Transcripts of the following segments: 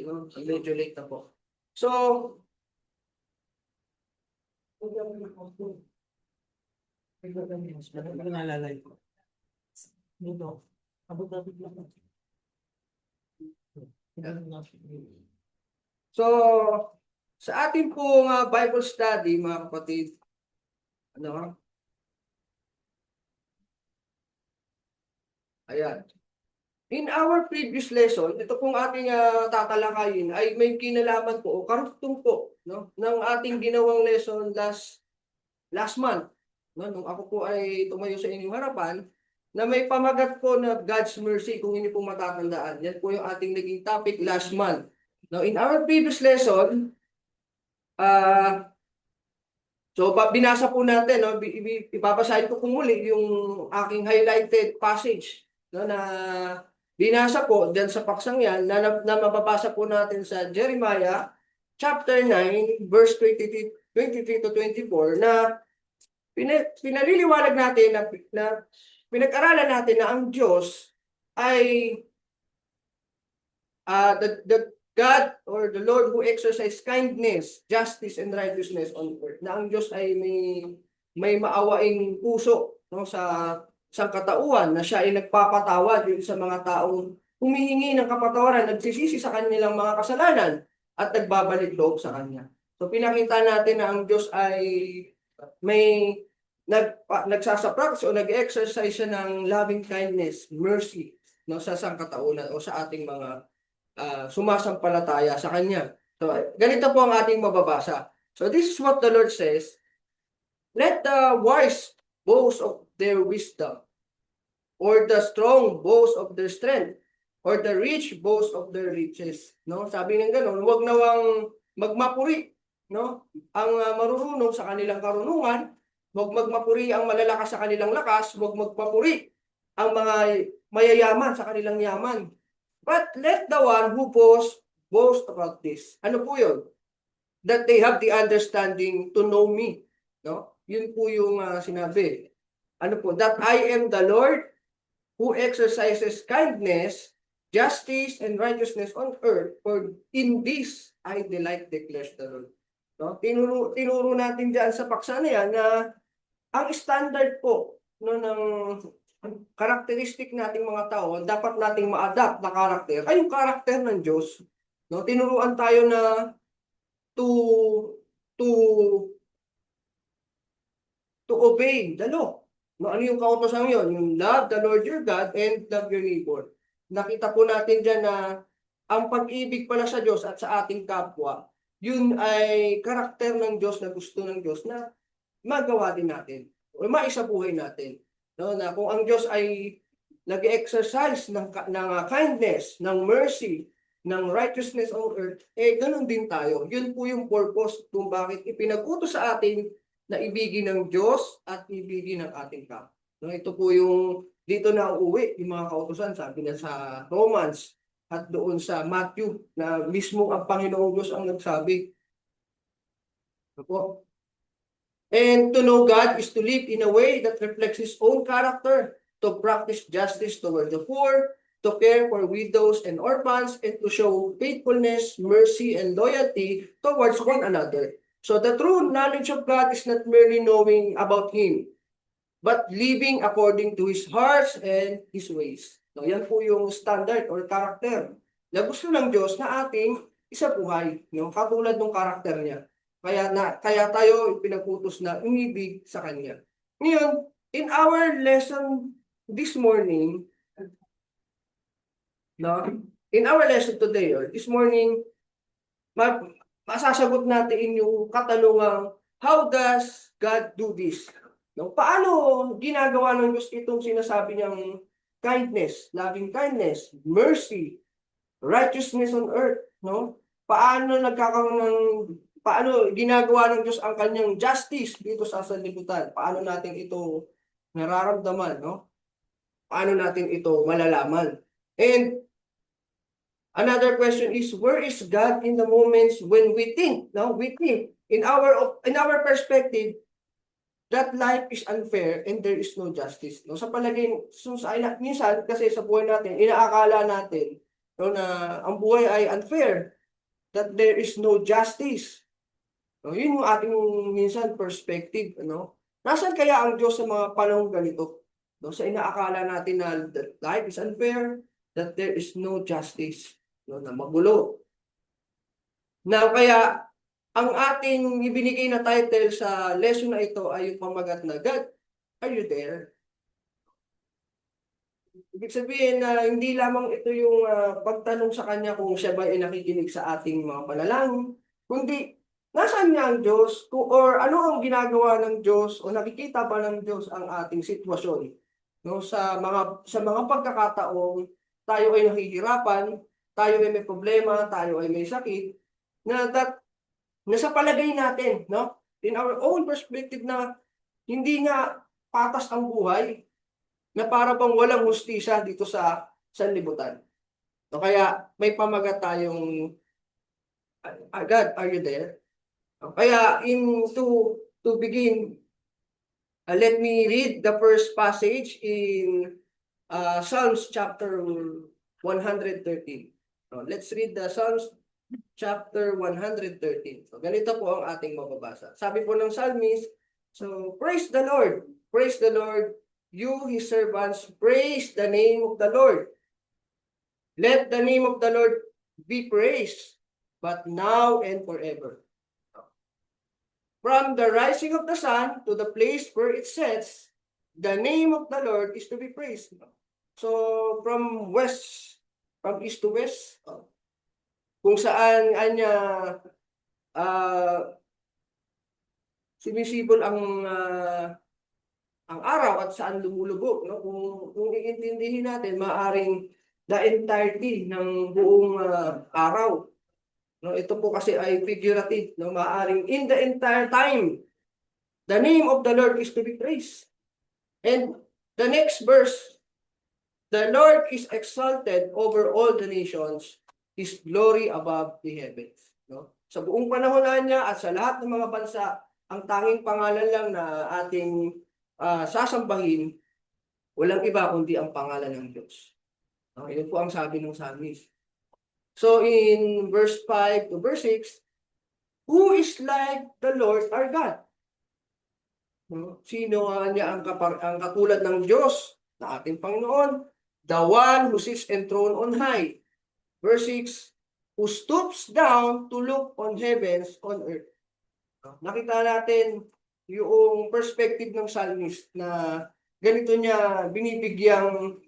no? Medyo late na po. So, Nalalay ko. Dito. Abot-abot lang. so sa ating pong Bible study, mga kapatid, ano? Ayan. In our previous lesson, ito pong ating tatalakayin ay may kinalaman po o karugtong po, no, ng ating ginawang lesson last month, no, nung ako po ay tumayo sa inyong harapan, na may pamagat po na God's mercy, kung hindi po matatandaan. Yan po yung ating naging topic last month. Now, in our previous lesson, so binasa po natin, no, ibabasahin ko po muli yung aking highlighted passage, no, na binasa po dyan sa paksang yan na mababasa po natin sa Jeremiah chapter 9 verse 23 to 24 na pinaliliwanag natin na pinag-aralan natin na ang Diyos ay the God or the Lord who exercise kindness, justice, and righteousness on earth. Na ang Diyos ay may maawaing puso, no, sa sangkatauhan, na siya ay nagpapatawad din sa mga taong humihingi ng kapatawaran, nagsisisi sa kanilang mga kasalanan at nagbabalik loob sa Kanya. So pinakita natin na ang Diyos ay may nagsasapractice o nag-exercise siya ng loving kindness, mercy, no, sa sangkatauhan o sa ating mga sumasampalataya sa Kanya. So ganito po ang ating mababasa. So this is what the Lord says, "Let the wise boast of their wisdom, or the strong boast of their strength, or the rich boast of their riches." No? Sabi ng gano'n, huwag nawang magmapuri, no? Ang marurunong sa kanilang karunungan, huwag magmapuri ang malalakas sa kanilang lakas, huwag magpapuri ang mga mayayaman sa kanilang yaman. But let the one who boast about this. Ano po yun? That they have the understanding to know me. No? Yun po yung sinabi. Ano po? That I am the Lord who exercises kindness, justice, and righteousness on earth, for in this I delight, declares the Lord. No? Tinuro natin dyan sa paksa na yan na ang standard po, no, ng karakteristik nating mga tao, dapat nating ma-adapt na karakter ay yung karakter ng Diyos. No? Tinuruan tayo na to to obey the law. No, ano yung kautosan yun? Yung love the Lord your God and love your neighbor. Nakita po natin dyan na ang pag-ibig pala sa Diyos at sa ating kapwa, yun ay karakter ng Diyos na gusto ng Diyos na magawa din natin o maisabuhay natin. No, na kung ang Diyos ay nag-exercise ng kindness, ng mercy, ng righteousness on earth, ganun din tayo. Yun po yung purpose kung bakit ipinag-utos sa atin na ibigin ng Diyos at ibigin ng ating kapwa. No, ito po yung dito na uuwi yung mga kautusan, sabi na sa Romans at doon sa Matthew na mismo ang Panginoong Diyos ang nagsabi. Opo. And to know God is to live in a way that reflects His own character, to practice justice toward the poor, to care for widows and orphans, and to show faithfulness, mercy, and loyalty towards one another. So the true knowledge of God is not merely knowing about Him, but living according to His heart and His ways. So yan po yung standard or character na gusto ng Diyos na ating isabuhay, no? Katulad ng karakter niya. Kaya tayo pinag-utos na umibig sa Kanya. Ngayon, in our lesson this morning, no? In our lesson today or this morning, masasagot natin yung katanungang, how does God do this? No? Paano ginagawa ng Diyos itong sinasabi niyang kindness, loving kindness, mercy, righteousness on earth? No? Paano ginagawa ng Diyos ang kanyang justice dito sa sanlibutan? Paano natin ito nararamdaman? No? Paano natin ito malalaman? And another question is, where is God in the moments when we think? No, we think in our perspective that life is unfair and there is no justice. No, sa palagay, minsan kasi sa buhay natin, inaakala natin no, na ang buhay ay unfair, that there is no justice. No, yun yung ating minsan perspective, ano? Nasaan kaya ang Diyos sa mga panahong ganito? No, sa inaakala natin na that life is unfair, that there is no justice, no, na magulo. Na kaya ang ating ibinigay na title sa lesson na ito ay yung pamagat na God, are you there? Ibig sabihin na hindi lamang ito yung pagtanong sa Kanya kung siya ba ay nakikinig sa ating mga panalangin, kundi nasaan niya ang Diyos or ano ang ginagawa ng Diyos o nakikita ba ng Diyos ang ating sitwasyon, no, sa mga pagkakataong tayo ay nahihirapan, tayo ay may problema, tayo ay may sakit, na sa palagay natin, no, in our own perspective na hindi nga patas ang buhay, na para bang walang hustisya dito sa sanlibutan. So kaya may pamagat tayong God, are you there? Kaya to begin, let me read the first passage in Psalms chapter 113. Let's read the Psalms chapter 113. So ganito po ang ating mababasa. Sabi po ng psalmist, so praise the Lord, you his servants, praise the name of the Lord. Let the name of the Lord be praised, but now and forever. From the rising of the sun to the place where it sets, the name of the Lord is to be praised. So from east to west, kung saan anya sinisibol ang araw at saan lumulubog, no? Kung iintindihin natin, maaring the entirety ng buong araw. No, ito po kasi ay figurative, no? Maaring in the entire time, the name of the Lord is to be praised. And the next verse, the Lord is exalted over all the nations, His glory above the heavens. No? Sa buong panahon niya at sa lahat ng mga bansa, ang tanging pangalan lang na ating sasambahin, walang iba kundi ang pangalan ng Diyos. Yun po ang sabi ng psalmist. So in verse 5 to verse 6, who is like the Lord our God? Sino niya ang katulad ng Diyos na ating Panginoon? The one who sits enthroned on high. Verse 6, who stoops down to look on heavens, on earth. Nakita natin yung perspective ng psalmist na ganito niya binibigyang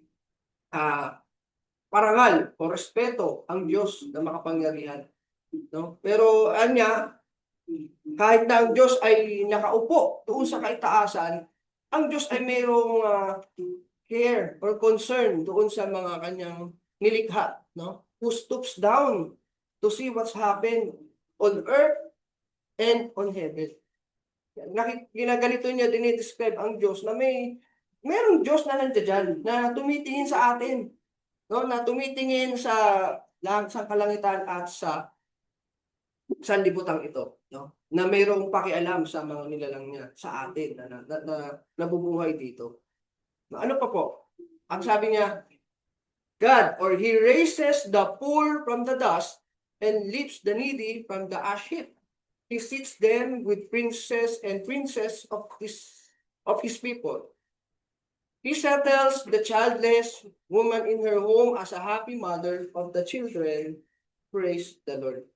parangal o respeto ang Diyos na makapangyarihan. No? Pero anya, kahit na ang Diyos ay nakaupo doon sa kaitaasan, ang Diyos ay mayroong care or concern doon sa mga kanyang nilikha, no? Who stoops down to see what's happened on earth and on heaven. Ginaganito niya, dinidescribe ang Diyos na mayroong Diyos na nandiyan na tumitingin sa atin, no? Na tumitingin sa kalangitan at sa sanlibutan ito, no? Na mayroong pakialam sa mga nilalang niya sa atin na nabubuhay dito. Ano pa po? Ang sabi niya, God, or He raises the poor from the dust and lifts the needy from the ash heap. He sits them with princes and princess of his people. He settles the childless woman in her home as a happy mother of the children. Praise the Lord.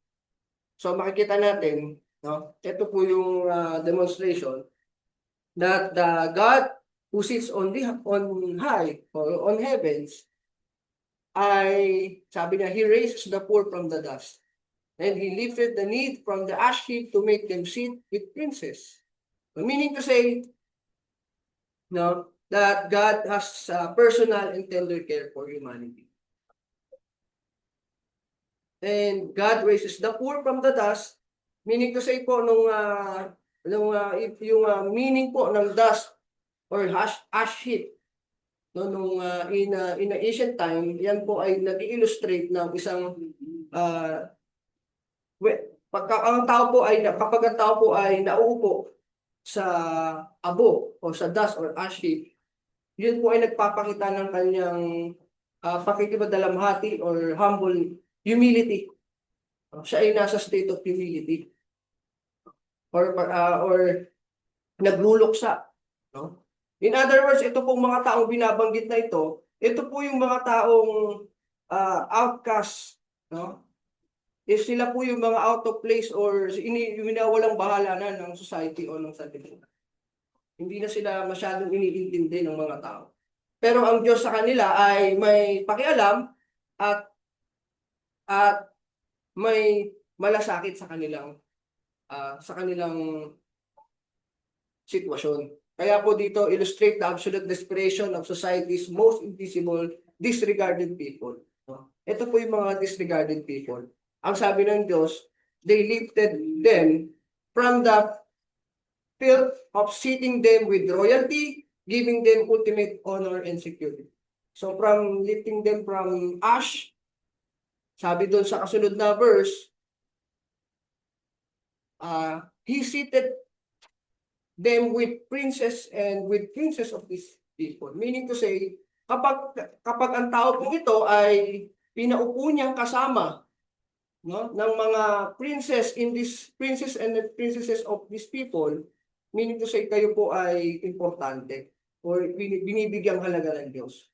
So makikita natin, no? Ito po yung demonstration that the God who sits on high or on heavens ay sabi niya, He raises the poor from the dust. And He lifted the need from the ash heap to make them sit with princes. Meaning to say, no, that God has personal and tender care for humanity. And God raises the poor from the dust, meaning to say po, yung meaning po ng dust or ash heap, no, in ancient time, yan po ay nag-illustrate ng isang kapag ang tao po ay nauupo sa abo o sa dust or ash heap, yun po ay nagpapakita ng kanyang pakikipagdalamhati or humble humility. Siya ay nasa state of humility or nagluluksa, no? In other words, ito pong mga taong binabanggit na ito po yung mga taong outcast, no? Sila po yung mga out of place or winawalang bahala na ng society o ng sanlibutan. Hindi na sila masyadong iniintindi ng mga tao. Pero ang Diyos sa kanila ay may pakialam at may malasakit sa kanilang sitwasyon. Kaya po dito illustrate the absolute desperation of society's most invisible, disregarded people. Ito po yung mga disregarded people. Ang sabi ng Diyos, they lifted them from the filth of seating them with royalty, giving them ultimate honor and security. So from lifting them from ash, sabi doon sa kasunod na verse, He seated them with princes and with princes of these people. Meaning to say, kapag ang tao po ito ay pinaupo niyang kasama, no, ng mga princes and the princesses of these people, meaning to say kayo po ay importante or binibigyang halaga ng Diyos.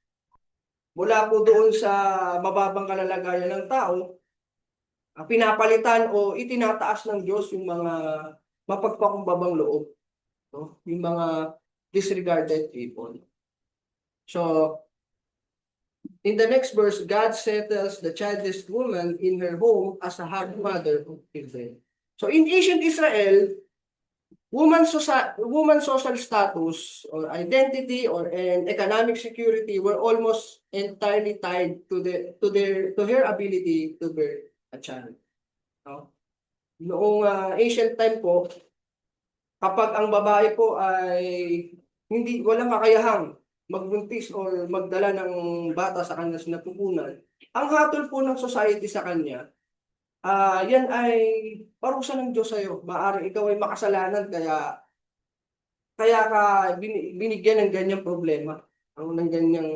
Mula po doon sa mababang kalalagayan ng tao, pinapalitan o itinataas ng Diyos yung mga mapagpakumbabang loob, no? Yung mga disregarded people. So, in the next verse, God settles the childless woman in her home as a happy mother of children. So in ancient Israel, woman's social status or identity or and economic security were almost entirely tied to her ability to bear a child. No? Noong ancient time po, kapag ang babae po ay walang kakayahang magbuntis or magdala ng bata sa kanyang sinapupunan, ang hatol po ng society sa kanya, yan ay parusa ng Diyos sa'yo. Maaari ikaw ay makasalanan kaya ka binigyan ng ganyang problema, ng ganyang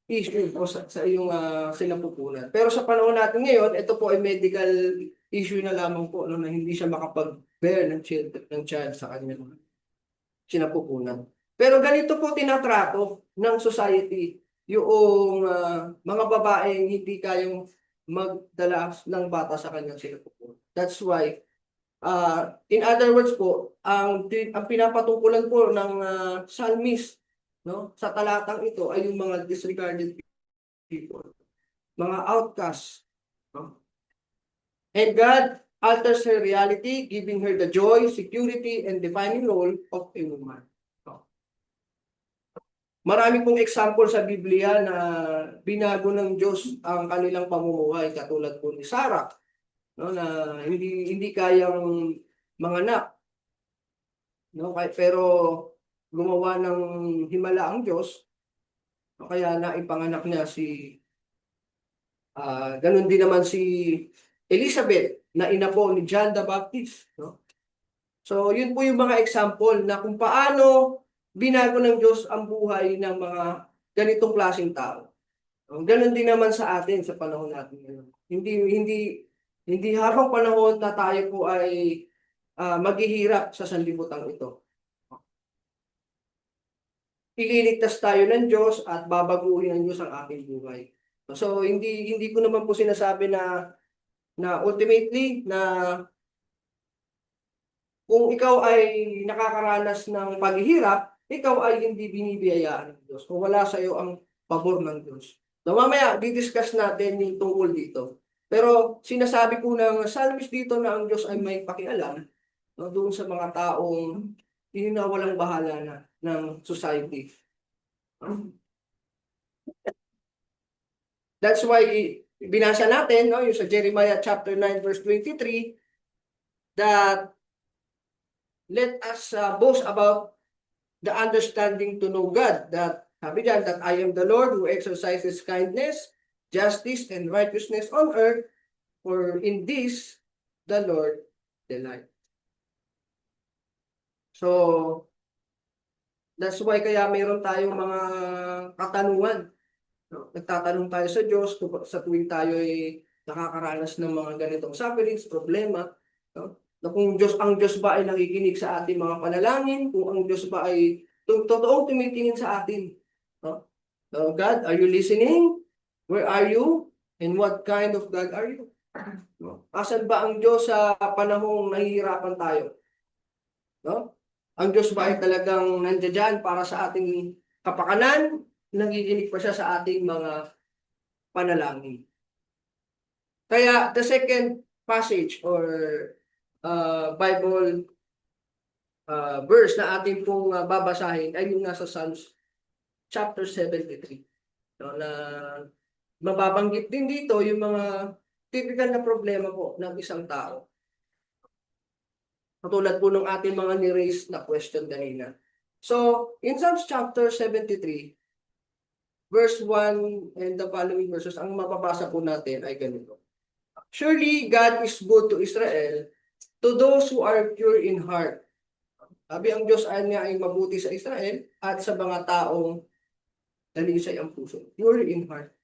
issue o sa iyong sinapupunan. Pero sa panahon natin ngayon, ito po ay medical issue na lamang po, no, na hindi siya makapag-bear ng child sa kanyang sinapupunan. Pero ganito po tinatrato ng society yung mga babaeng hindi kayang magdala ng bata sa kanyang sinapupunan. That's why, in other words po, ang pinapatungkulan po ng psalmist, no, sa talatang ito ay yung mga disregarded people, mga outcasts, no? And God alters her reality, giving her the joy, security, and defining role of a woman. Marami pong example sa Biblia na binago ng Diyos ang kanilang pamumuhay, katulad po ni Sarah, no, na hindi kayang manganak, no, pero gumawa ng himala ang Diyos, no, kaya naipanganak niya ganun din naman si Elizabeth na ina po ni John the Baptist, no? So yun po yung mga example na kung paano binago ng Diyos ang buhay ng mga ganitong klaseng tao. Ganun din naman sa atin sa panahon natin ngayon. Hindi habang panahon na tayo po ay maghihirap sa sanlibutan ito. Ililigtas tayo ng Diyos at babaguhin ng Diyos ang ating buhay. So hindi ko naman po sinasabi na ultimately na kung ikaw ay nakakaranas ng paghihirap, ikaw ay hindi binibiyayaan ng Diyos. Kung wala sa iyo ang pabor ng Diyos. So mamaya, di-discuss natin yung tungkol dito. Pero sinasabi po ng psalmist dito na ang Diyos ay may pakialam, no, doon sa mga taong walang bahala na ng society. That's why binasa natin, no, yung sa Jeremiah chapter 9 verse 23, that let us boast about the understanding to know God, that sabi diyan, that I am the Lord who exercises kindness, justice, and righteousness on earth, for in this the Lord delights. So, That's why kaya mayroon tayong mga katanungan. No? Nagtatanong tayo sa Diyos sa tuwing tayo ay nakakaranas ng mga ganitong sufferings, problema. No? Na kung ang Diyos ba ay nakikinig sa ating mga panalangin, kung ang Diyos ba ay totoong tumitingin sa atin. No? So, God, are you listening? Where are you? And what kind of God are you? No? Asan ba ang Diyos sa panahong nahihirapan tayo? No? Ang Diyos ba ay talagang nandiyan para sa ating kapakanan? Nagiginig pa siya sa ating mga panalangin. Kaya the second passage or Bible verse na ating pong babasahin ay yung nasa Psalms chapter 73. No, na mababanggit din dito yung mga typical na problema po ng isang tao. Katulad po ng ating mga ni-raise na question kanina. So, in Psalms chapter 73, verse 1 and the following verses, ang mapapasa po natin ay ganito. Surely God is good to Israel, to those who are pure in heart. Sabi ang Diyos ay niya ay mabuti sa Israel at sa mga taong dalisay ang puso. Pure in heart.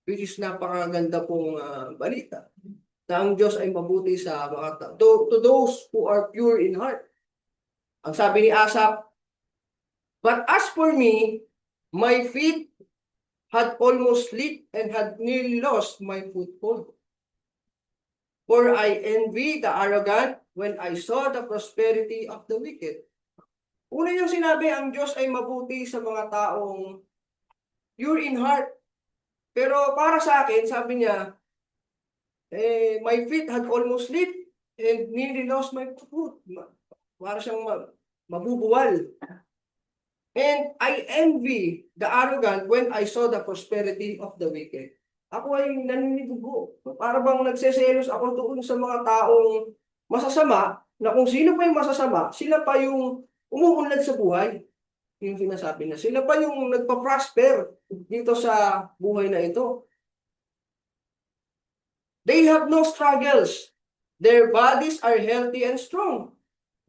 Which is napakaganda pong balita. Na ang Diyos ay mabuti sa mga to those who are pure in heart. Ang sabi ni Asaph, but as for me, my feet had almost slipped and had nearly lost my foothold. For I envy the arrogant when I saw the prosperity of the wicked. Una yung sinabi, ang Diyos ay mabuti sa mga taong pure in heart. Pero para sa akin, sabi niya, my feet had almost slipped and nearly lost my foot. Para siyang mabubuwal. And I envy the arrogant when I saw the prosperity of the wicked. Ako ay naninidugo. Para bang nagseselos ako doon sa mga taong masasama, na kung sino pa yung masasama, sila pa yung umuunlad sa buhay. Yung sinasabi na sila pa yung nagpa-prosper dito sa buhay na ito. They have no struggles. Their bodies are healthy and strong.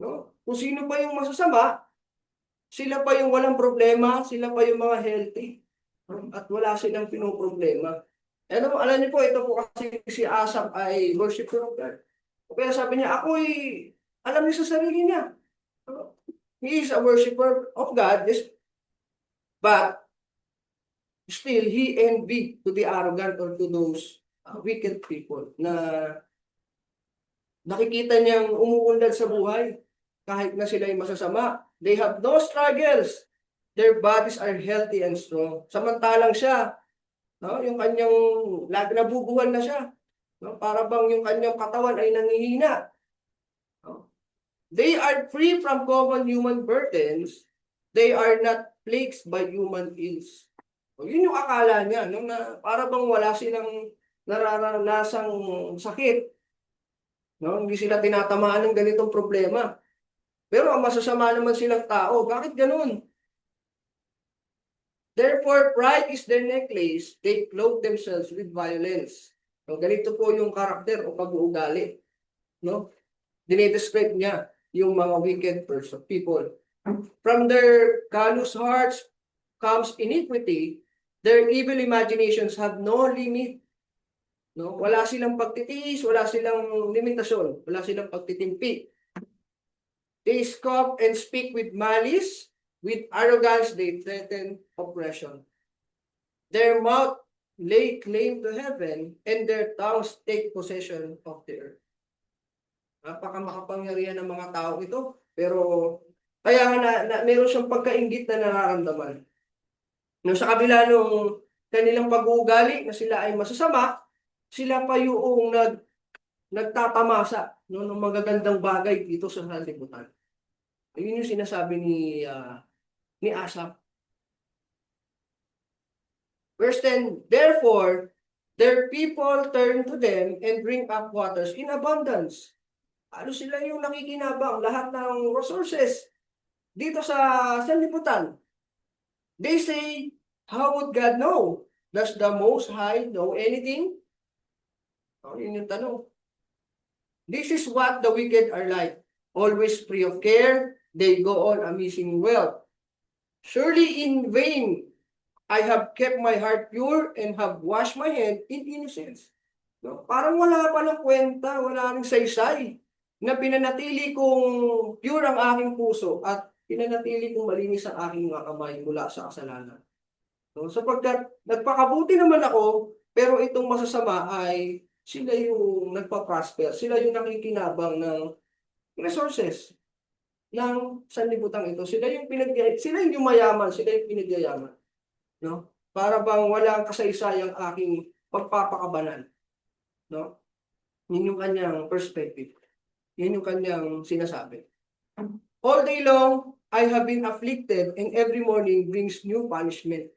No? Kung sino pa yung masasama, sila pa yung walang problema, sila pa yung mga healthy. At wala silang pinoproblema. Alam niyo po, ito po kasi si Asaph ay worshiper of God. Kaya sabi niya, ako'y alam niya sa sarili niya. He is a worshiper of God, but still he envy to the arrogant or to those wicked people na nakikita niyang umuunlad sa buhay kahit na sila ay masasama. They have no struggles. Their bodies are healthy and strong. Samantalang siya, no, yung kanyang nabubuhan na siya. No, para bang yung kanyang katawan ay nangihina. No? They are free from common human burdens. They are not plagued by human ills. So, yun yung akala niya, no, na para bang wala silang nararanasang sakit. No? Hindi sila tinatamaan ng ganitong problema. Pero ang masasama naman silang tao. Bakit ganun? Therefore, pride is their necklace. They clothe themselves with violence. So, ganito po yung karakter o pag-uugali. No? Dinidescribe niya yung mga wicked people. From their callous hearts comes iniquity. Their evil imaginations have no limit. No? Wala silang pagtitiis, wala silang limitasyon, wala silang pagtitimpi. They scoff and speak with malice, with arrogance they threaten oppression. Their mouth lay claim to heaven, and their tongues take possession of the earth. Napakamakapangyarihan ng mga tao ito, pero kaya nga meron siyang pagkainggit na nararamdaman. No, sa kabila ng kanilang pag-uugali na sila ay masasama, sila pa yung nagtatamasa, no, ng magagandang bagay dito sa sanlibutan. Yun yung sinasabi ni Asaph. Verse 10, therefore, their people turn to them and bring up waters in abundance. Ano sila yung nakikinabang lahat ng resources dito sa sanlibutan. They say, how would God know? Does the Most High know anything? Yun yung tanong. This is what the wicked are like. Always free of care, they go on amassing wealth. Surely in vain I have kept my heart pure and have washed my hand in innocence. No? Parang wala palang kwenta, wala ring saysay na pinanatili kong pure ang aking puso at pinanatili kong malinis ang aking mga kamay mula sa kasalanan. No? Sapagkat nagpakabuti naman ako, pero itong masasama ay sila yung nagpa-prosper, sila yung nakikinabang ng resources ng sanlibutan ito. Sila yung yumayaman, sila yung pinagyayaman. No? Para bang walang kasaysayang aking pagpapakabanan. No? Yun yung kanyang perspective. Yun yung kanyang sinasabi. All day long, I have been afflicted and every morning brings new punishment.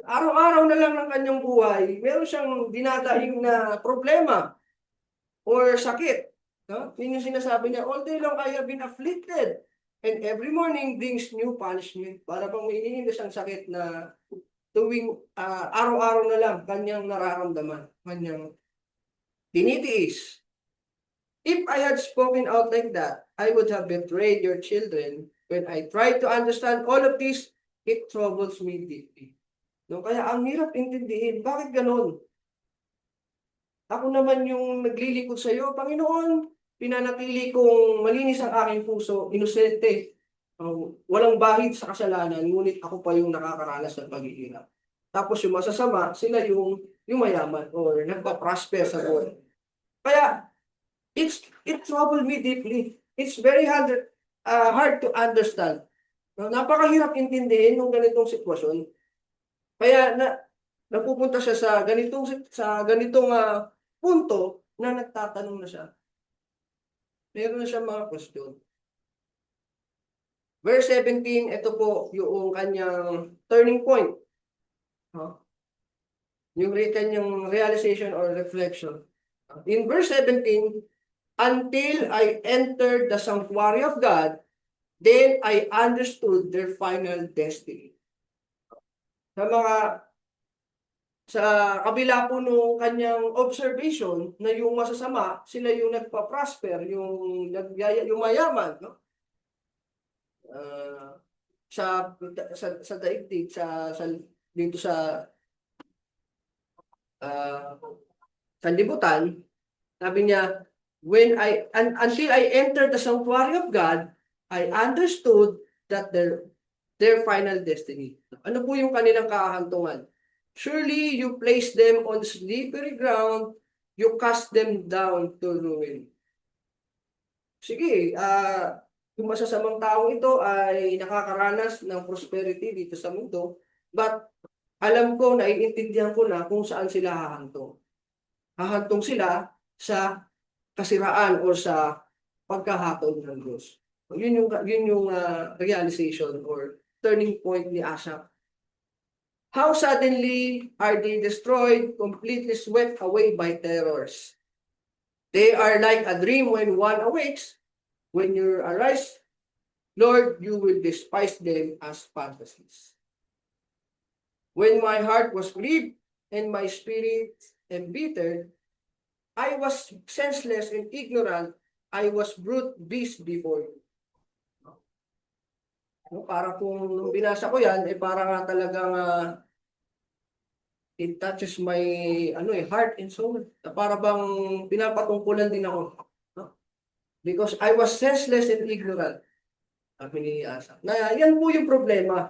Araw-araw na lang ng kanyang buhay, meron siyang dinadaing na problema or sakit. No? Yun yung sinasabi niya, all day long I have been afflicted and every morning brings new punishment. Para bang may inihinda siyang sakit na tuwing araw-araw na lang kanyang nararamdaman, kanyang tinitiis. If I had spoken out like that, I would have betrayed your children. When I try to understand all of this, it troubles me deeply. No, kaya ang hirap intindihin, bakit ganun? Ako naman yung naglilingkod sa iyo, Panginoon, pinanatili kong malinis ang aking puso, inosente, walang bahid sa kasalanan, ngunit ako pa yung nakakaranas ng paghihirap. Tapos yung masasama, sila yung mayaman or nagpa-prosper sa buhay. Kaya, it troubled me deeply. It's very hard to understand. No, napakahirap intindihin ng ganitong sitwasyon. Kaya napupunta siya sa ganitong punto na nagtatanong na siya. Meron na siya mga question. Verse 17, ito po yung kanyang turning point. Yung kanyang realization or reflection. In verse 17, until I entered the sanctuary of God, then I understood their final destiny. Sa kabila po nung kanyang observation na yung masasama, sila yung nagpa-prosper, yung mayaman, no? Sa daigdig, dito sa sanlibutan, sabi niya, until I entered the sanctuary of God, I understood that their final destiny. Ano po yung kanilang kahantungan? Surely you place them on slippery ground, you cast them down to ruin. Sige, yung masasamang taong ito ay nakakaranas ng prosperity dito sa mundo, but alam ko, naiintindihan ko na kung saan sila hahantong. Hahantong sila sa kasiraan o sa pagkahatol ng Diyos. Yun yung realization or turning point ni Asaph. How suddenly are they destroyed, completely swept away by terrors. They are like a dream when one awakes. When you arise, Lord, you will despise them as fantasies. When my heart was grieved and my spirit embittered, I was senseless and ignorant. I was brute beast before you. Para kung binasa ko yan, para nga talagang it touches my heart and soul. Para bang pinapatungkulan din ako. No? Because I was senseless and ignorant. Sabi ni Asaph. Na yan po yung problema.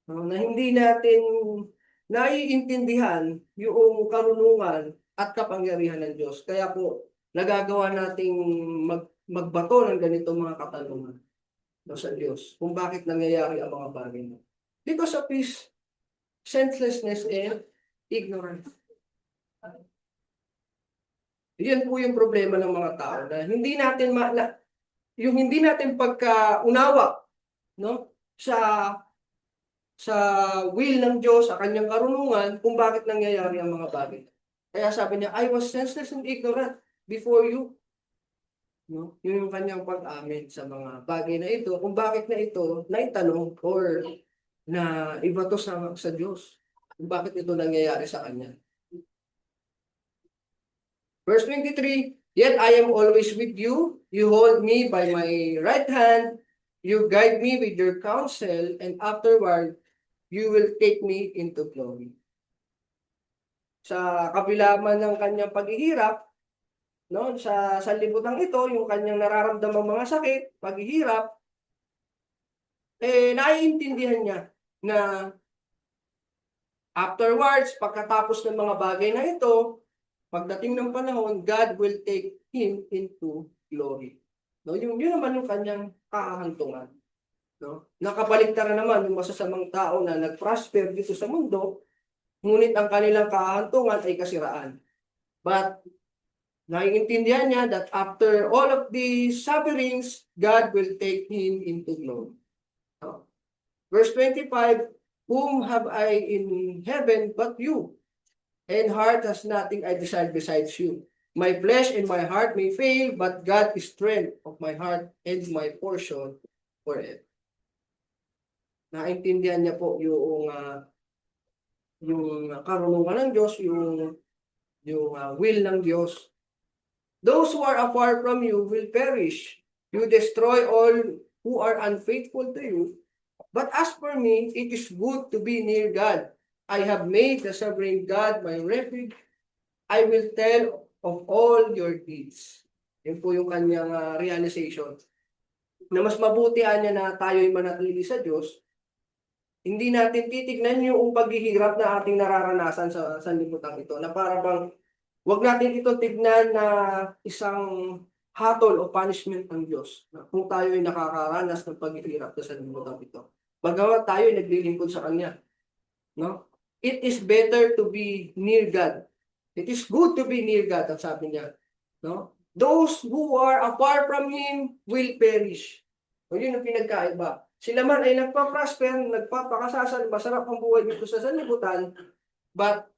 Na hindi natin naiintindihan yung karunungan at kapangyarihan ng Diyos. Kaya po, nagagawa nating magbato ng ganitong mga katanungan sa Diyos kung bakit nangyayari ang mga bagay mo. Because of His senselessness and ignorance. Yan po yung problema ng mga tao na hindi natin yung hindi natin pagkaunawa, no, sa will ng Diyos, sa kanyang karunungan kung bakit nangyayari ang mga bagay. Kaya sabi niya, I was senseless and ignorant before you. No? Yun yung kanyang pag-amin sa mga bagay na ito, kung bakit na ito naitanong or na iba to sa Diyos. Kung bakit ito nangyayari sa kanya. Verse 23, yet I am always with you. You hold me by my right hand. You guide me with your counsel, and afterward, you will take me into glory. Sa kabila man ng kanyang paghihirap, no, sa sanlibutan ito, yung kanyang nararamdamang mga sakit, paghihirap, naiintindihan niya na afterwards, pagkatapos ng mga bagay na ito, pagdating ng panahon, God will take him into glory. No, yun naman yung kanyang kahahantungan. No? Nakabaligtara naman yung masasamang tao na nag-prosper dito sa mundo, ngunit ang kanilang kahahantungan ay kasiraan. But naiintindihan niya that after all of these sufferings, God will take him into glory. No? Verse 25, whom have I in heaven but you? And heart has nothing I desire besides you. My flesh and my heart may fail, but God is strength of my heart and my portion forever. Naintindihan niya po yung karunungan ng Diyos, yung will ng Diyos. Those who are afar from you will perish. You destroy all who are unfaithful to you. But as for me, it is good to be near God. I have made the sovereign God my refuge. I will tell of all your deeds. Yun po yung kanyang realization. Na mas mabuti niya na tayo'y manatili sa Diyos. Hindi natin titignan yung paghihirap na ating nararanasan sa sanlibutan ito. Na para bang, wag natin ito tignan na isang hatol o punishment ng Diyos. Na kung tayo'y nakakaranas ng paghihirap sa sanlibutan ito. Bagamat tayo'y naglilingkod sa Kanya. No? It is better to be near God. It is good to be near God, ang sabi niya. No? Those who are apart from Him will perish. O yun ang pinagkaiba. Sila man ay nagpa-prosper, nagpapakasasal, masarap ang buhay dito sa sanlibutan, but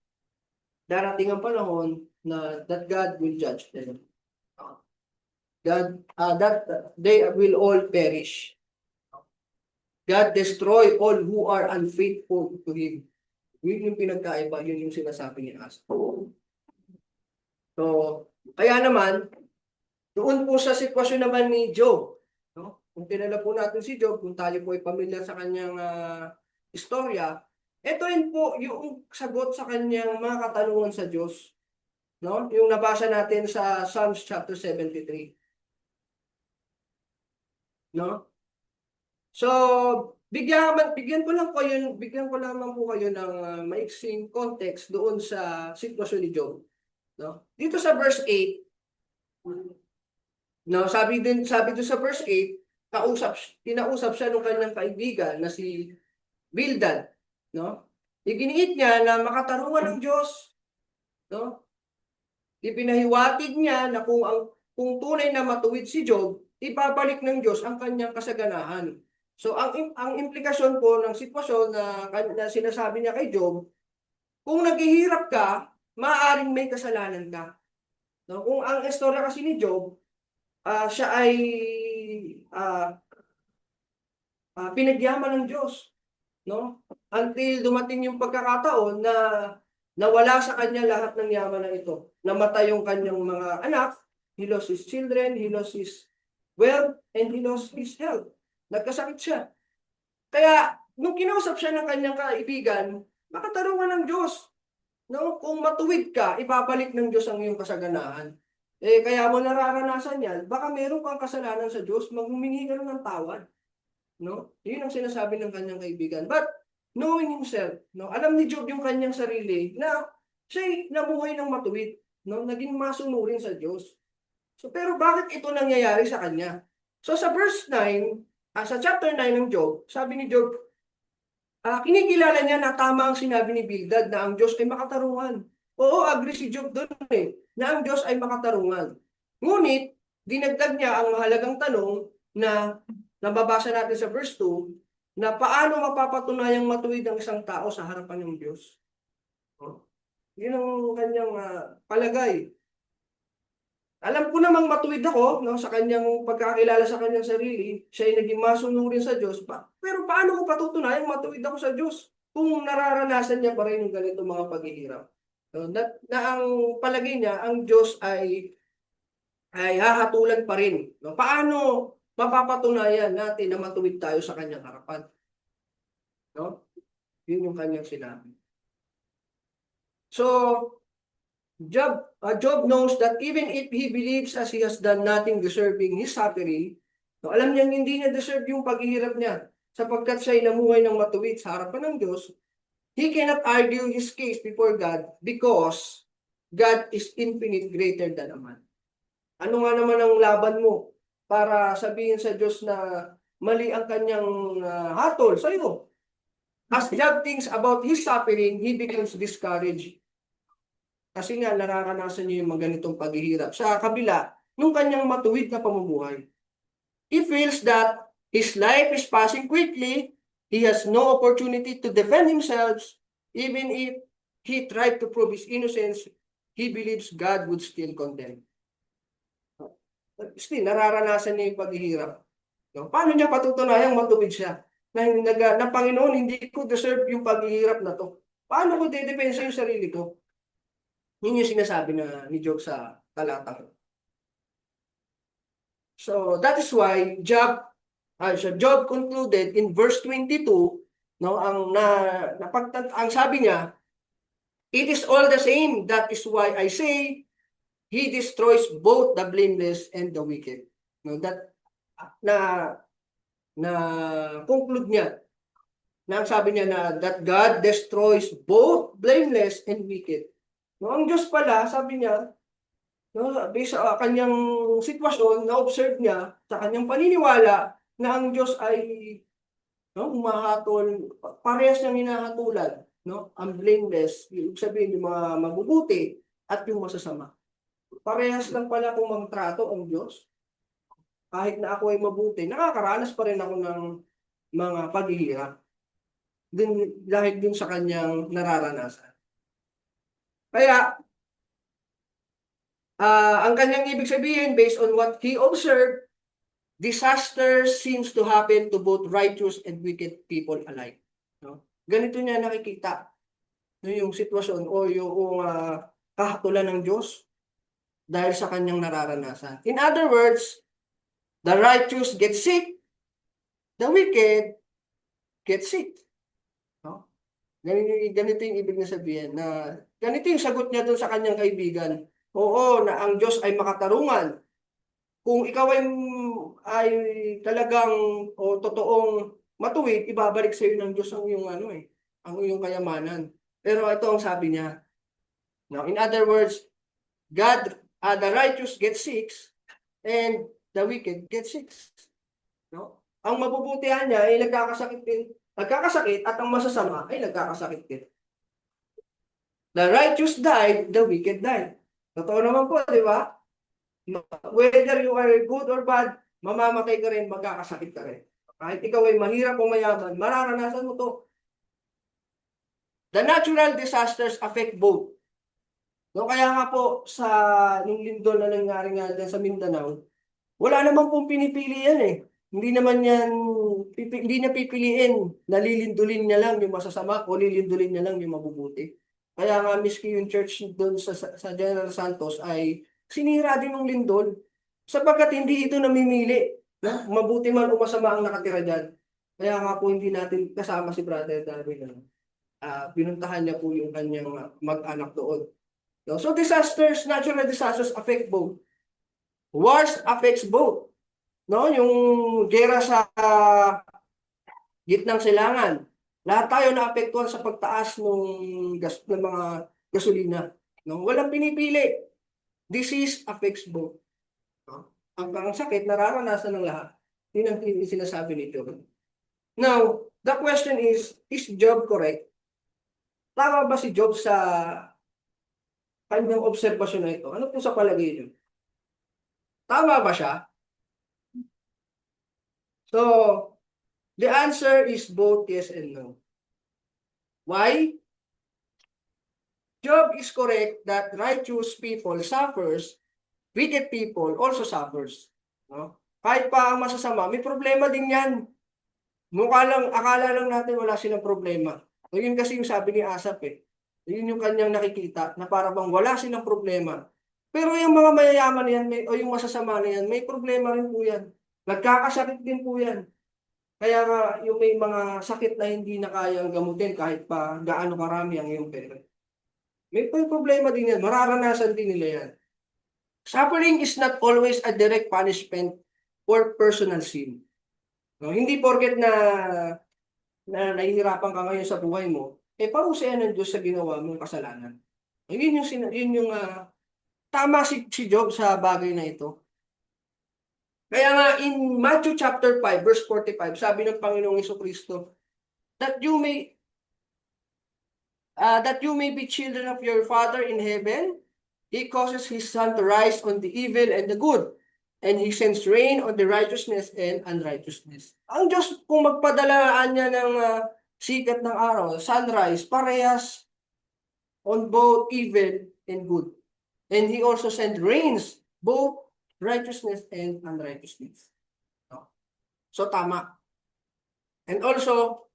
darating ang panahon na that God will judge them. That they will all perish. God destroy all who are unfaithful to Him. Yun yung pinagkaiba, yun yung sinasabi ni Asa. So, kaya naman, doon po sa sitwasyon naman ni Job, no? Kung tinala po natin si Job, kung tayo po ay pamilyar sa kanyang istorya, ito rin po yung sagot sa kanyang mga katanungan sa Diyos. No? Yung nabasa natin sa Psalms chapter 73. No? So, bigyan ko lamang po kayo ng maiksing context doon sa sitwasyon ni Job. No? Dito sa verse 8, no, sabi doon sa verse 8, kinausap siya ng kanyang kaibigan na si Bildad, no? Iginiit niya na makatarungan ng Diyos, no? Ipinahiwatig niya na kung tunay na matuwid si Job, ibabalik ng Diyos ang kanyang kasaganahan. So ang implikasyon po ng sitwasyon na sinasabi niya kay Job, kung naghihirap ka, maaaring may kasalanan ka. No? Kung ang istorya kasi ni Job, siya ay pinagyaman ng Diyos, no? Until dumating yung pagkakataon na nawala sa kanya lahat ng yaman na ito. Namatay yung kanyang mga anak, he lost his children, he lost his wealth, and he lost his health. Nagkasakit siya. Kaya, nung kinausap siya ng kanyang kaibigan, makatarungan ng Diyos. No? Kung matuwid ka, ibabalik ng Diyos ang iyong kasaganahan. Kaya mo nararanasan yan, baka meron kang kasalanan sa Diyos, maghumingi ka ng tawad. No? Yun ang sinasabi ng kanyang kaibigan. But, knowing himself, no? Alam ni Job yung kanyang sarili na siya'y nabuhay ng matuwid. No? Naging masunurin sa Diyos. So, pero bakit ito nangyayari sa kanya? So, sa verse 9, sa chapter 9 ng Job, sabi ni Job, kinikilala niya na tama ang sinabi ni Bildad na ang Diyos ay makatarungan. Oo, agree si Job doon na ang Diyos ay makatarungan. Ngunit, dinagdag niya ang mahalagang tanong na nababasa natin sa verse 2, na paano mapapatunayang matuwid ang isang tao sa harapan ng Diyos. Yun ang kanyang palagay. Alam ko namang matuwid ako, no, sa kanyang pagkakilala sa kanyang sarili, siya ay naging masunurin sa Diyos. Pero paano ko patutunayang matuwid ako sa Diyos kung nararanasan niya pa rin yung ganito mga paghihirap? So, na ang palagay niya, ang Diyos ay hahatulan pa rin. No? Paano mapapatunayan natin na matuwid tayo sa kanyang harapan. No? Yun yung kanyang sinabi. So, Job knows that even if he believes as he has done nothing deserving his suffering, no, alam niyang hindi niya deserve yung paghihirap niya sapagkat siya'y namuhay ng matuwid sa harapan ng Diyos. He cannot argue his case before God because God is infinite greater than a man. Ano nga naman ang laban mo para sabihin sa Diyos na mali ang kanyang hatol sa iyo? As Job thinks about his suffering, he becomes discouraged. Kasi nga nararanasan niya yung mga ganitong paghihirap sa kabila ng kanyang matuwid na pamumuhay. He feels that his life is passing quickly. He has no opportunity to defend himself. Even if he tried to prove his innocence, he believes God would still condemn. Still, nararanasan niya yung paghihirap. No? Paano niya patutunayang matuwid siya? Na Panginoon, hindi ko deserve yung paghihirap na to. Paano ko dedepensa yung sarili ko? Yun yung sinasabi ni Job sa talatang. So that is why Job concluded in verse 22, no, ang sabi niya, it is all the same. That is why I say he destroys both the blameless and the wicked. No, that na conclude niya. Na ang sabi niya na that God destroys both blameless and wicked. No, ang Diyos pala, sabi niya, no, based sa kanyang sitwasyon, na-observe niya sa kanyang paniniwala na ang Diyos ay humahatol, parehas niyang hinahatulan, no? Ang blameless, ibig sabihin yung mga mabubuti at yung masasama. Parehas lang pala kung magtrato ang Diyos. Kahit na ako ay mabuti, nakakaranas pa rin ako ng mga paghihirap. Dahil din sa kanyang nararanasan. Kaya, ang kanyang ibig sabihin, based on what he observed, disaster seems to happen to both righteous and wicked people alike. No? Ganito niya nakikita yung sitwasyon o yung kahatulan ng Diyos dahil sa kanyang nararanasan. In other words, the righteous get sick, the wicked get sick. No? Ganito yung ibig na sabihin na ganito yung sagot niya doon sa kanyang kaibigan. Oo, na ang Diyos ay makatarungan. Kung ikaw ay talagang o totoong matuwid, ibabalik sa iyo ng Diyos ang iyong kayamanan. Pero ito ang sabi niya. Now, in other words, the righteous get sick and the wicked get sick. No? Ang mabubutihan niya ay nagkakasakit at ang masasama ay nagkakasakit din. The righteous died, the wicked died. Totoo naman po, di ba? Whether you are good or bad, mamamatay ka rin, magkakasakit ka rin. Kahit ikaw ay mahirap o mayaman, mararanasan mo to. The natural disasters affect both. No, kaya nga po sa nung lindol na nangyari nga dyan sa Mindanao, wala naman pong pinipili yan eh. Hindi naman yan, hindi niya pipiliin na lilindulin niya lang yung masasama o lilindulin niya lang yung mabubuti. Kaya nga miski yung church doon sa General Santos ay sinira din ng lindol sapagkat hindi ito namimili. No? Mabuti man o masama ang nakatira dyan. Kaya nga po hindi natin kasama si Brother Darwin. Pinuntahan niya po yung kanyang mag-anak doon. No? So natural disasters affect both. Wars affects both. No, yung gera sa gitnang silangan. Lahat tayo naapektuhan sa pagtaas ng mga gasolina. No, walang pinipili. Disease affects both. No? Ang sakit nararanasan ng lahat. Yun ang sinasabi ni Job. Now, the question is Job correct? Tama ba si Job sa kanyang obserbasyon na ito? Ano po sa palagay niyo? Tama ba siya? So, the answer is both yes and no. Why? Job is correct that righteous people suffers, wicked people also suffers. No? Kahit pa ang masasama, may problema din yan. Akala lang natin wala silang problema. So, yun kasi yung sabi ni Asaph eh. Yun yung kanyang nakikita na para bang wala silang problema. Pero yung mga mayayaman yan o yung masasama na yan, may problema rin po yan. Nagkakasakit din po yan. Kaya nga, yung may mga sakit na hindi na kayang gamutin kahit pa gaano karami ang iyong pera. May problema din yan. Mararanasan din nila yan. Suffering is not always a direct punishment for personal sin. No, hindi porket na nahihirapan ka ngayon sa buhay mo, parusayan ng Diyos sa ginawa mong kasalanan. Tama si Job sa bagay na ito. Kaya nga in Matthew chapter 5 verse 45, sabi ng Panginoong Jesucristo, that you may be children of your Father in heaven. He causes His sun to rise on the evil and the good, and He sends rain on the righteousness and unrighteousness. Ang Diyos, kung magpadalaan niya ng sikat ng araw, sunrise, parehas on both evil and good. And He also sent rains, both righteousness and unrighteousness. So, tama. And also,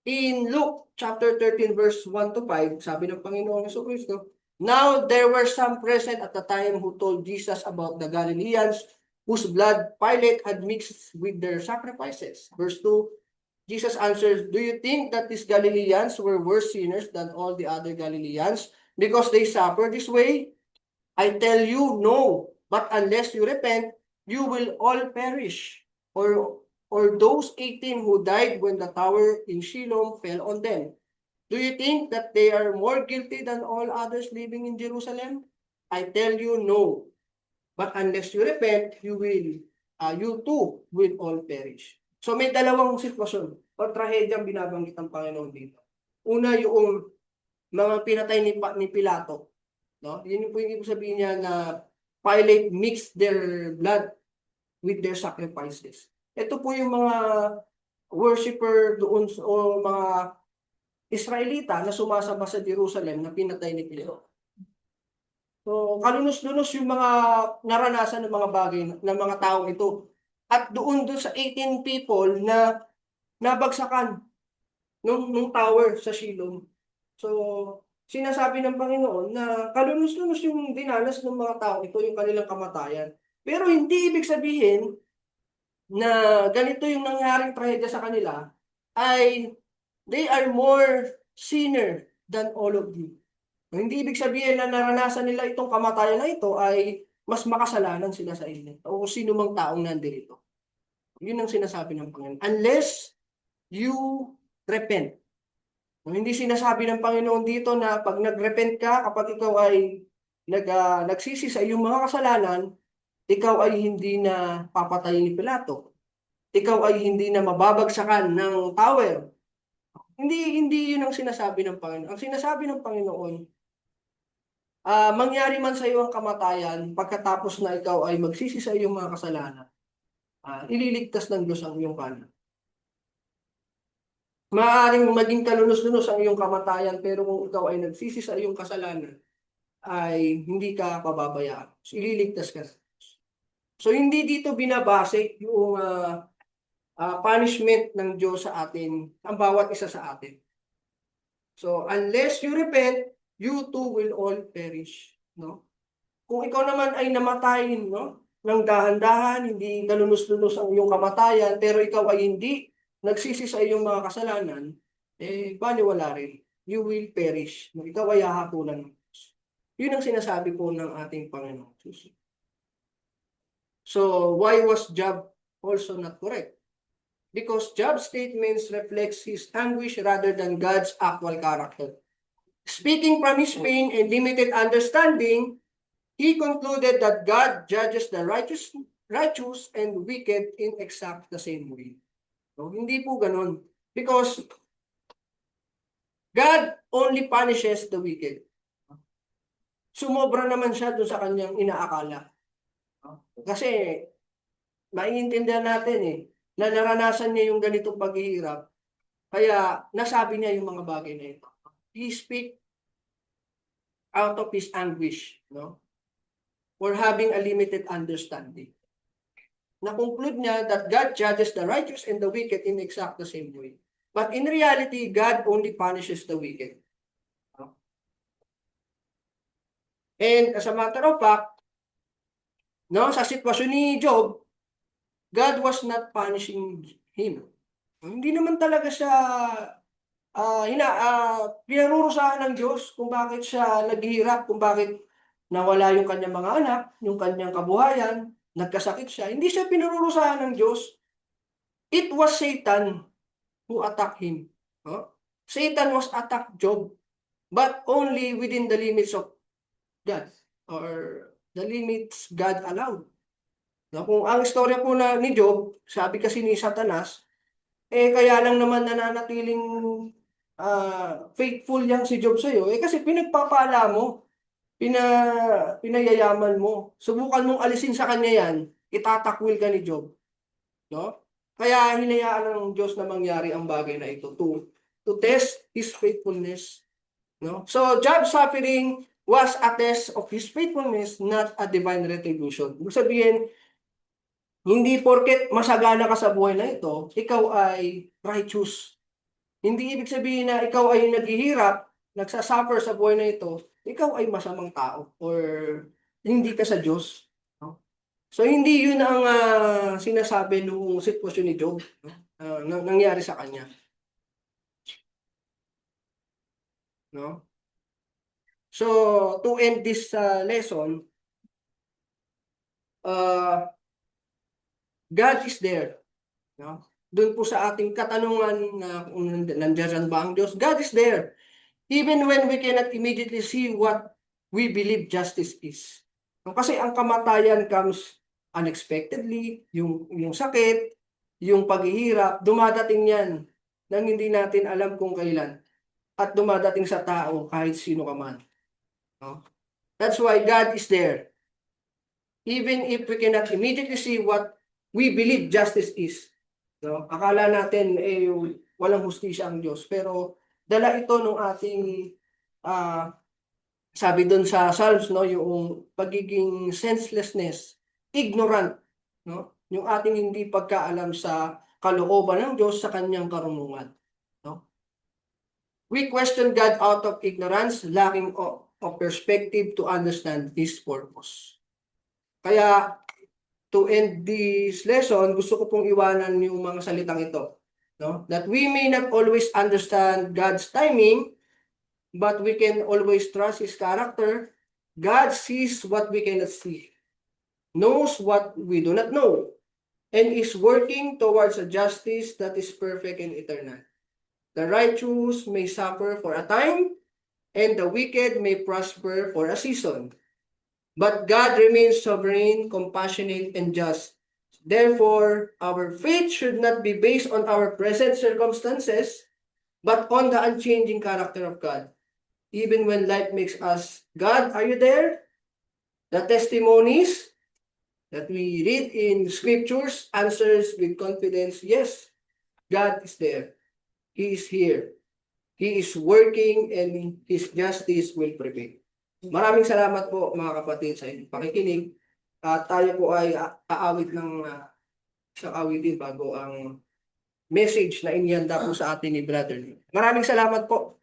in Luke chapter 13 verse 1 to 5, sabi ng Panginoong Jesucristo, now there were some present at the time who told Jesus about the Galileans whose blood Pilate had mixed with their sacrifices. Verse 2, Jesus answers, do you think that these Galileans were worse sinners than all the other Galileans because they suffered this way? I tell you, no. But unless you repent, you will all perish. Or those 18 who died when the tower in Shiloh fell on them. Do you think that they are more guilty than all others living in Jerusalem? I tell you, no. But unless you repent, you too will all perish. So may dalawang sitwasyon o trahedyang binabanggit ng Panginoon dito. Una, yung mga pinatay ni Pilato. No? Yun po yung ibig sabihin niya na Pilate mixed their blood with their sacrifices. Ito po yung mga worshiper doon o mga Israelita na sumasamba sa Jerusalem na pinatay ni Pilato. So, kalunos-lunos yung mga naranasan ng mga bagay ng mga taong ito. At doon sa 18 people na nabagsakan nung tower sa Shiloh. So, sinasabi ng Panginoon na kalunos-lunos yung dinanas ng mga tao ito, yung kanilang kamatayan. Pero hindi ibig sabihin na ganito yung nangyaring trahedya sa kanila ay they are more sinner than all of you. Hindi ibig sabihin na naranasan nila itong kamatayan na ito ay mas makasalanan sila sa inyo o sino mang taong nandirito. Yun ang sinasabi ng Panginoon. Unless you repent. Hindi sinasabi ng Panginoon dito na pag nag-repent ka, kapag ikaw ay nagsisi sa iyong mga kasalanan, ikaw ay hindi na papatayin ni Pilato. Ikaw ay hindi na mababagsakan ng tower. Hindi yun ang sinasabi ng Panginoon. Ang sinasabi ng Panginoon, mangyari man sa iyo ang kamatayan, pagkatapos na ikaw ay magsisi sa iyong mga kasalanan, ililigtas ng Diyos ang iyong kanan. Maaaring maging kalunos-lunos ang iyong kamatayan, pero kung ikaw ay nagsisi sa iyong kasalanan, ay hindi ka pababayaan. So, ililigtas ka. So, hindi dito binabase yung punishment ng Diyos sa atin, ang bawat isa sa atin. So, unless you repent, you too will all perish. No? Kung ikaw naman ay namatay, no, ng dahan-dahan, hindi kalunos-lunos ang iyong kamatayan, pero ikaw ay hindi nagsisi sa iyong mga kasalanan, baliwala rin. You will perish. Ikaw ay hahapulan ng Diyos. Yun ang sinasabi po ng ating Panginoon. So, why was Job also not correct? Because Job's statements reflects his anguish rather than God's actual character. Speaking from his pain and limited understanding, he concluded that God judges the righteous and wicked in exact the same way. So, hindi po ganun. Because God only punishes the wicked. Sumobra naman siya doon sa kanyang inaakala. Kasi, maiintindihan natin na naranasan niya yung ganitong paghihirap. Kaya, nasabi niya yung mga bagay na ito. He speak out of his anguish, no? For having a limited understanding. Na-conclude niya that God judges the righteous and the wicked in exact the same way. But in reality, God only punishes the wicked. And as a matter of fact, no, sa sitwasyon ni Job, God was not punishing him. Hindi naman talaga siya pinarurusahan ng Diyos kung bakit siya naghihirap, kung bakit nawala yung kanyang mga anak, yung kanyang kabuhayan, nagkasakit siya. Hindi siya pinarurusahan ng Diyos. It was Satan who attacked him. No? Satan was attacked Job, but only within the limits of God, or the limits God allowed. No? Kung ang istorya po ni Job, sabi kasi ni Satanas, kaya lang naman nananatiling faithful yang si Job sa'yo, kasi pinagpapala mo, pinayayaman mo. Subukan mong alisin sa kanya yan, itatakwil ka ni Job. No? Kaya hinayaan ng Diyos na mangyari ang bagay na ito to test His faithfulness. No? So, Job's suffering was a test of His faithfulness, not a divine retribution. Ibig sabihin, hindi porket masagana ka sa buhay na ito, ikaw ay righteous. Hindi ibig sabihin na ikaw ay naghihirap, nagsasuffer sa buhay na ito, ikaw ay masamang tao or hindi ka sa Diyos. No? So hindi yun ang sinasabi nung sitwasyon ni Job, no? Nangyari sa kanya. No? So to end this lesson, God is there. No? Doon po sa ating katanungan na kung nandiyan ba ang Diyos, God is there. Even when we cannot immediately see what we believe justice is. No? Kasi ang kamatayan comes unexpectedly, yung sakit, yung paghihirap, dumadating yan nang hindi natin alam kung kailan. At dumadating sa tao kahit sino ka man. No? That's why God is there. Even if we cannot immediately see what we believe justice is. No? Akala natin walang hustisya ang Diyos, pero dala ito ng ating sabi doon sa Psalms, no, yung pagiging senselessness, ignorant, no? Yung ating hindi pagkaalam sa kalooban ng Diyos sa kanyang karunungan, no? We question God out of ignorance, lacking of perspective to understand His purpose. Kaya to end this lesson, gusto ko pong iwanan yung mga salitang ito, no? That we may not always understand God's timing, but we can always trust His character. God sees what we cannot see, knows what we do not know, and is working towards a justice that is perfect and eternal. The righteous may suffer for a time, and the wicked may prosper for a season. But God remains sovereign, compassionate, and just. Therefore, our faith should not be based on our present circumstances, but on the unchanging character of God. Even when life makes us, God, are you there? The testimonies that we read in scriptures answers with confidence, yes, God is there. He is here. He is working and His justice will prevail. Maraming salamat po mga kapatid sa inyong pakikinig. At tayo po ay aawit ng isang awitin bago ang message na inihanda po sa atin ni Brother. Maraming salamat po.